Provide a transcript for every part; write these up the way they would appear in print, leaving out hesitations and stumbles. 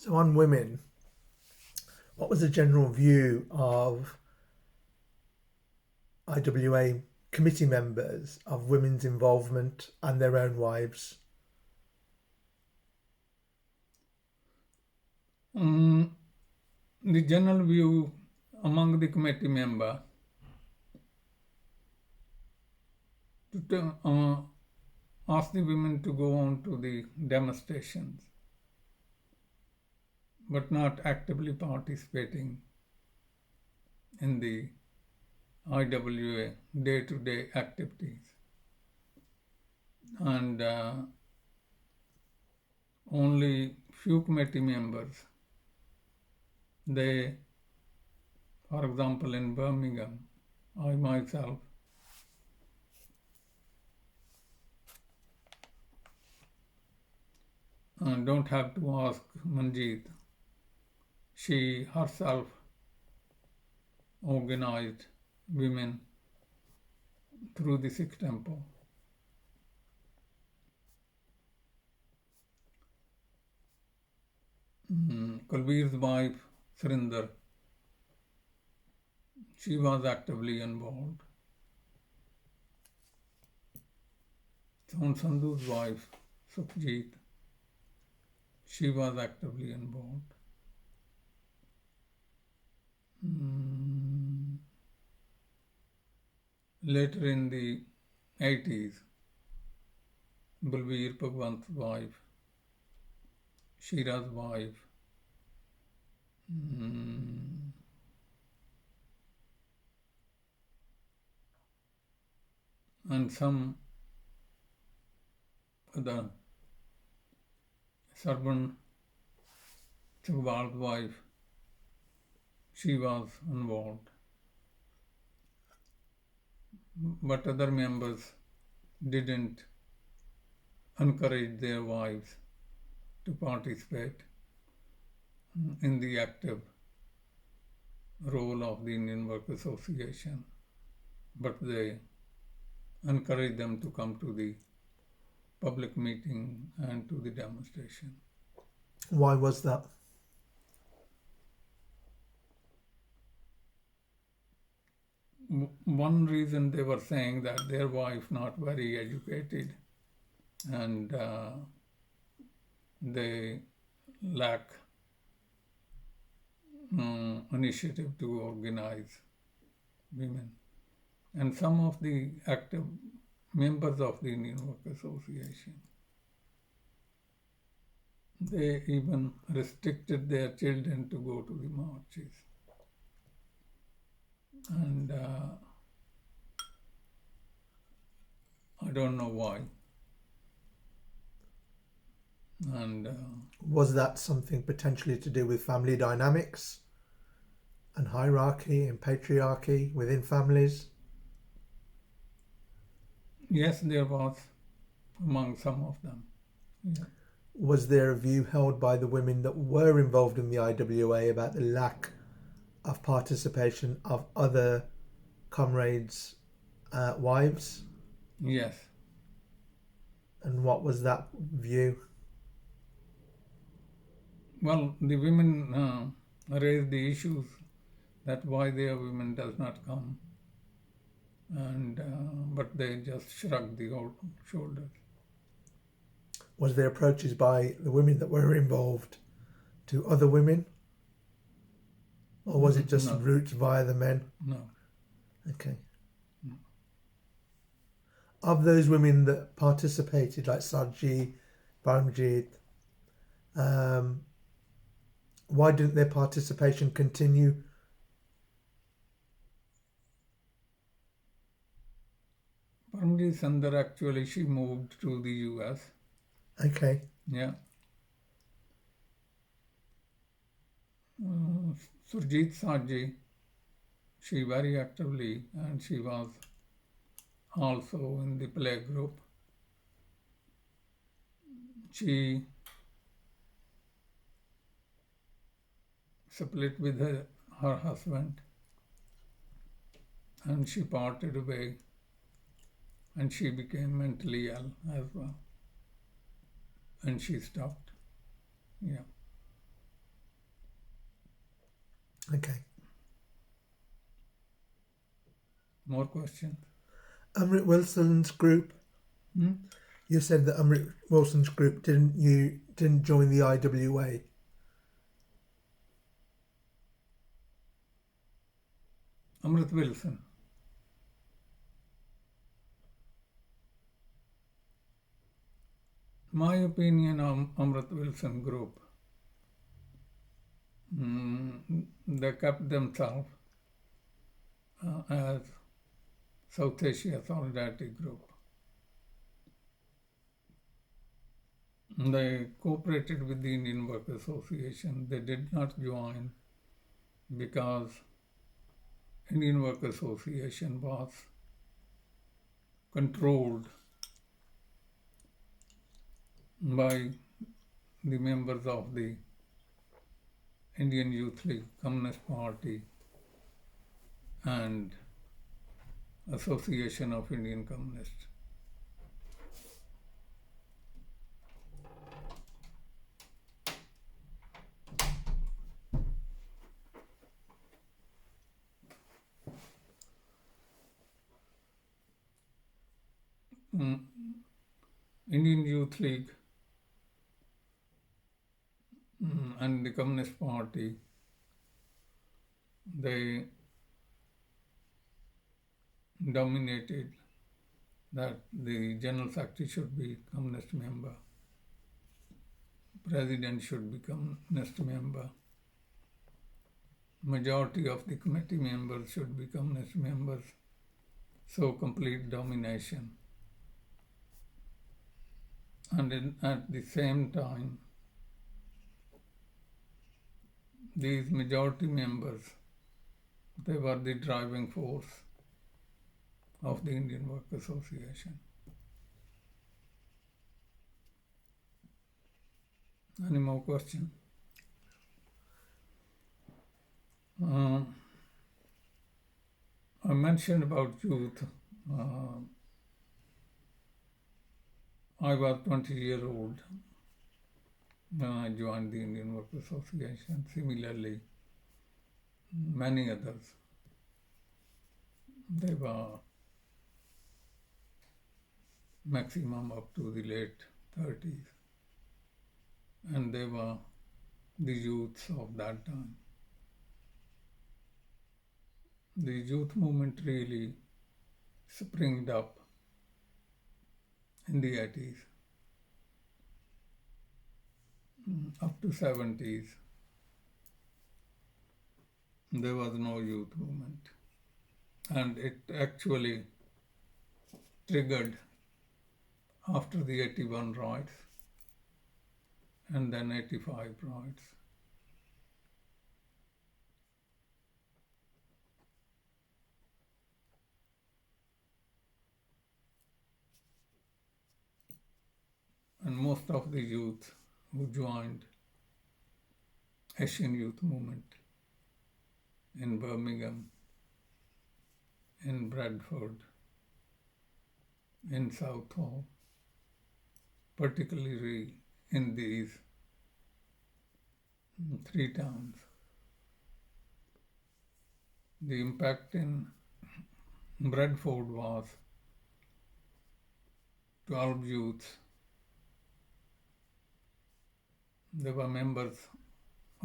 So on women, what was the general view of IWA committee members of women's involvement and their own wives? The general view among the committee member to ask the women to go on to the demonstrations, but not actively participating in the IWA day-to-day activities. And only few committee members, they, for example, in Birmingham, I myself, don't have to ask Manjeet. She herself organized women through the Sikh temple. Kulbir's wife, Surinder, she was actively involved. Son Sandhu's wife, Sukhjeet, she was actively involved. Later in the 80s, Balbir Bhagwant's wife, Shira's wife, and some other, Sarban Chagwal's wife, she was involved. But other members didn't encourage their wives to participate in the active role of the Indian Work Association, but they encouraged them to come to the public meeting and to the demonstration. Why was that? One reason they were saying that their wife not very educated and they lack initiative to organize women. And some of the active members of the Indian Work Association, they even restricted their children to go to the marches. And I don't know why. And was that something potentially to do with family dynamics and hierarchy and patriarchy within families? Yes, there was among some of them. Yeah. Was there a view held by the women that were involved in the IWA about the lack of participation of other comrades' wives? Yes. And what was that view? Well, the women raised the issues that why their women does not come, and but they just shrugged the shoulders. Was there approaches by the women that were involved to other women? Or was it just routes via the men? No. Okay. No. Of those women that participated, like Sarji, Paramjit, why didn't their participation continue? Paramjit Sandar, actually, she moved to the US. Okay. Yeah. Surjit Saji, she very actively, and she was also in the play group. She split with her husband, and she parted away, and she became mentally ill as well, and she stopped. Yeah. Okay. More questions? Amrit Wilson's group. You said that Amrit Wilson's group didn't join the IWA. Amrit Wilson. My opinion on Amrit Wilson group, they kept themselves as South Asia Solidarity Group. They cooperated with the Indian Work Association. They did not join because Indian Work Association was controlled by the members of the Indian Youth League, Communist Party, and Association of Indian Communists. Indian Youth League and the Communist Party, they dominated that the General Secretary should be Communist member, President should be Communist member, majority of the committee members should be Communist members, so complete domination. And at the same time, these majority members, they were the driving force of the Indian Work Association. Any more questions? I mentioned about youth. I was 20-year-old when I joined the Indian Work Association. Similarly, many others, they were maximum up to the late 30s, and they were the youths of that time. The youth movement really springed up in the 80s, up to 70s. There was no youth movement, and it actually triggered after the 81 riots and then 85 riots. And most of the youth who joined Asian Youth Movement in Birmingham, in Bradford, in Southall, particularly in these 3 towns. The impact in Bradford was 12 youths. They were members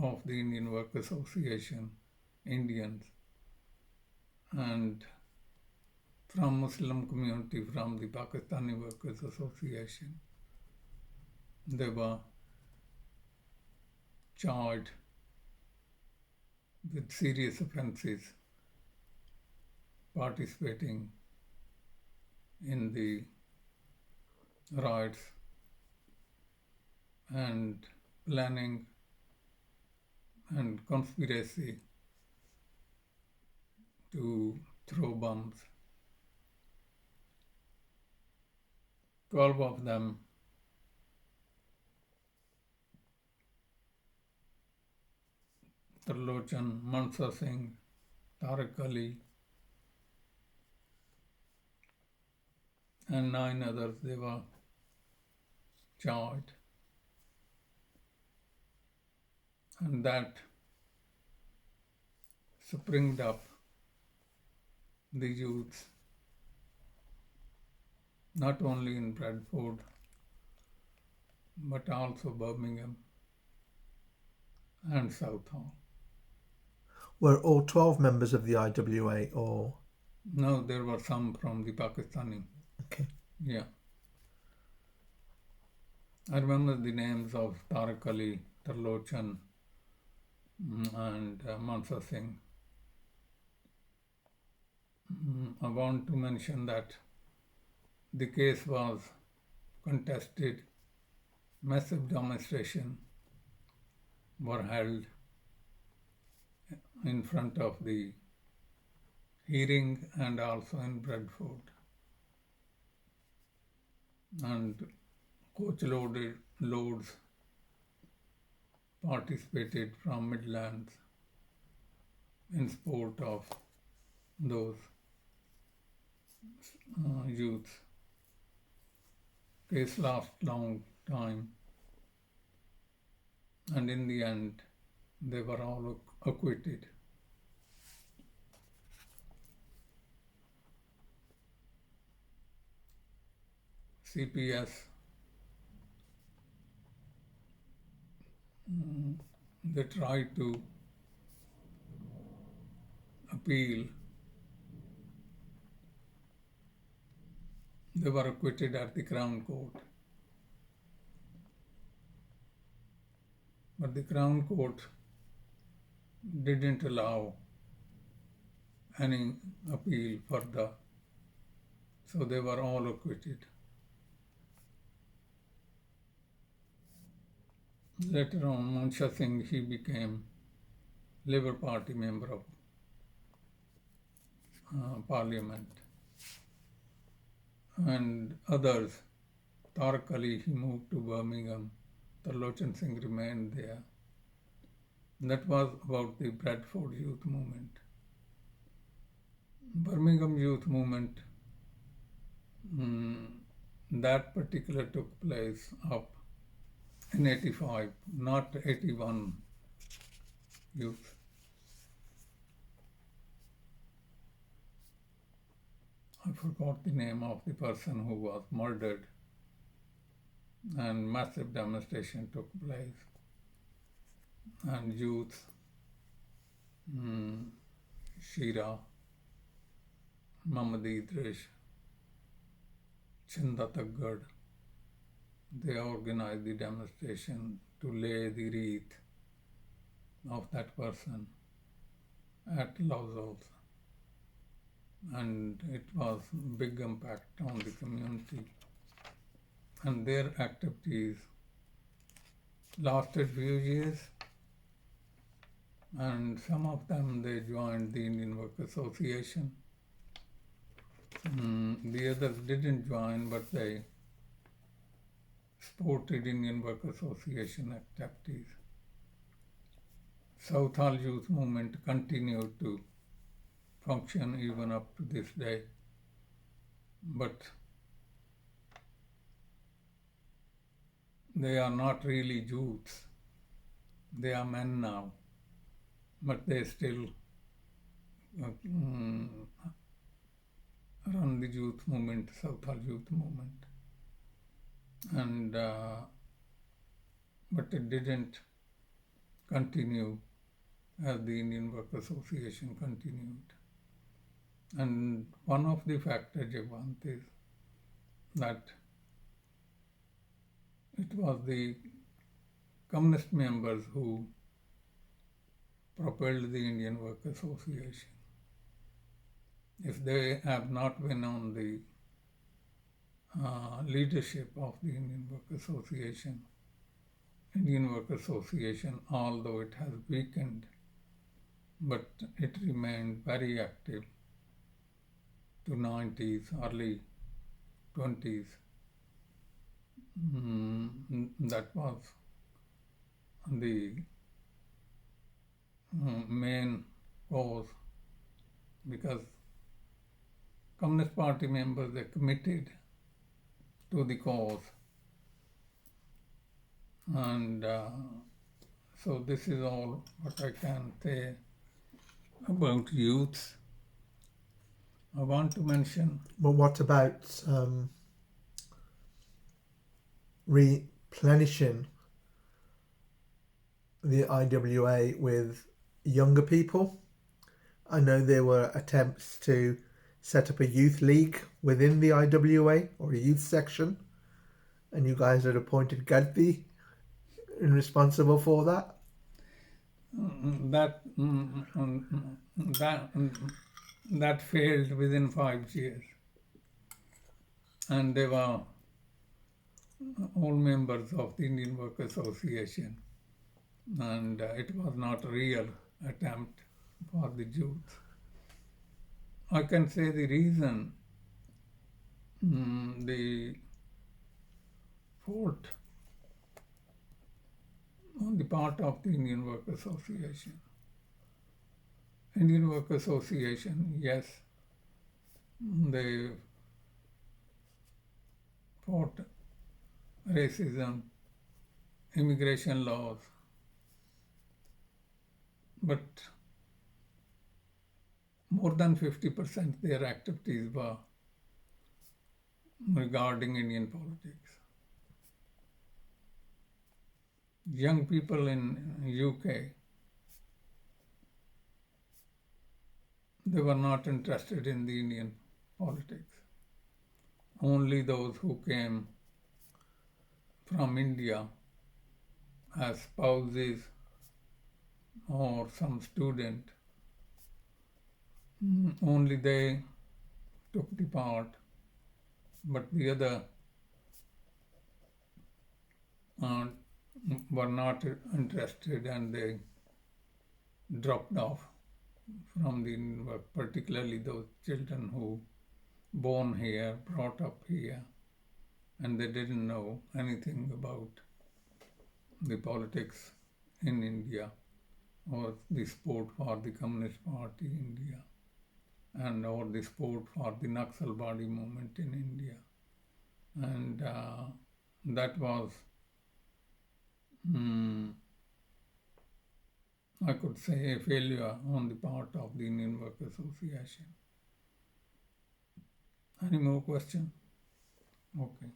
of the Indian Work Association, Indians, and from Muslim community, from the Pakistani Workers Association. They were charged with serious offences, participating in the riots and planning and conspiracy to throw bombs. 12 of them Tarlochan, Mansa Singh, Tariq Ali, and 9 others, they were charged. And that springed up the youths, not only in Bradford, but also Birmingham and Southall. Were all 12 members of the IWA or? No, there were some from the Pakistani. Okay. Yeah. I remember the names of Tariq Ali, Tarlochan, and Mansa Singh. I want to mention that the case was contested, massive demonstration were held in front of the hearing and also in Bradford. And coach loads participated from Midlands in support of those youths. Case lasted long time, and in the end they were all acquitted. CPS they tried to appeal. They were acquitted at the Crown Court. But the Crown Court didn't allow any appeal further, so they were all acquitted. Later on, Mansa Singh, he became Labour Party member of Parliament. And others, Tariq Ali, he moved to Birmingham, Tarlochan Singh remained there. That was about the Bradford Youth Movement. Birmingham Youth Movement, that particular took place up in 85, not 81 youth. I forgot the name of the person who was murdered, and massive demonstration took place. And youth, Shira, Muhammad Idrish, Chinda Taggad, they organized the demonstration to lay the wreath of that person at Lauzos. And it was big impact on the community. And their activities lasted few years, and some of them they joined the Indian Work Association. The others didn't join, but they supported Indian Work Association activities. Southall Youth Movement continued to function even up to this day, but they are not really youths. They are men now, but they still run the youth movement, Southall Youth Movement. And but it didn't continue as the Indian Work Association continued. And one of the factors, Jagwant, is that it was the communist members who propelled the Indian Work Association. If they have not been on the leadership of the Indian Work Association, although it has weakened, but it remained very active to 90s, early 20s. That was the main cause, because Communist Party members, they committed to the cause. And so this is all what I can say. About youths, I want to mention. But what about replenishing the IWA with younger people? I know there were attempts to set up a youth league within the IWA or a youth section, and you guys had appointed Gaddi and responsible for that. That failed within 5 years, and they were all members of the Indian Work Association, and it was not a real attempt for the youth. I can say the reason the fault on the part of the Indian Work Association. Indian Work Association, yes, they fought racism, immigration laws, but more than 50% their activities were regarding Indian politics. Young people in UK, they were not interested in the Indian politics. Only those who came from India as spouses or some student, only they took the part, but the other were not interested, and they dropped off from the work, particularly those children who born here, brought up here, and they didn't know anything about the politics in India or the support for the Communist Party in India and or the support for the Naxalbari movement in India. And that was, I could say, a failure on the part of the Indian Work Association. Any more questions? Okay.